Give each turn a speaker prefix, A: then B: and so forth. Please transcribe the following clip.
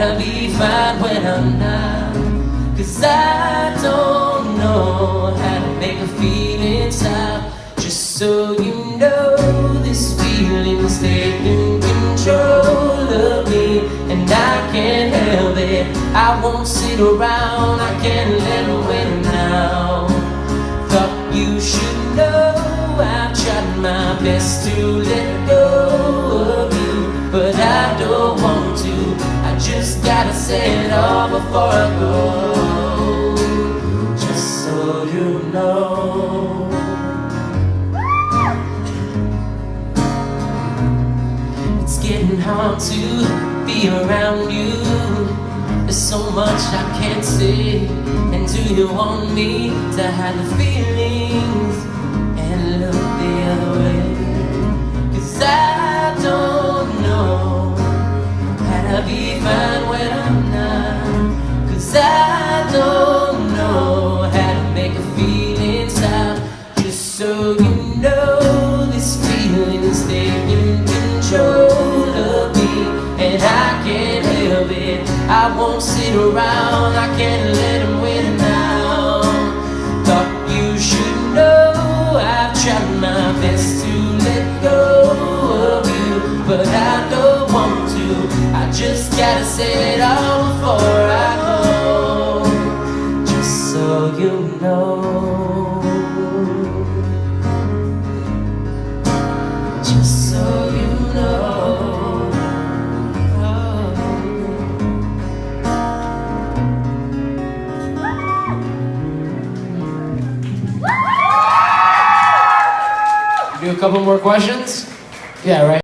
A: to be fine when I'm not. 'Cause I don't know how to make a feeling stop. Just so you know, this feeling's taking control of me, and I can't help it. I won't sit around, I can't let it win now. Thought you should know I've tried my best to let go of you, but I don't want to. I just gotta say it all before I go. Just so you know. It's getting hard to be around you. There's so much I can't say. And do you want me to hide the feelings and look the other way? 'Cause I don't know how to be fine when I'm not. 'Cause I don't know how to make a feeling stop. Just so you know, this feeling's taking control of me, and I can't help it. I won't sit around, I can't let him win now. Thought you should know I've tried my best to let go of you, but I don't want to. I just gotta say it all before I go. Just so you know. Just so you know. Do a couple more questions? Yeah, right.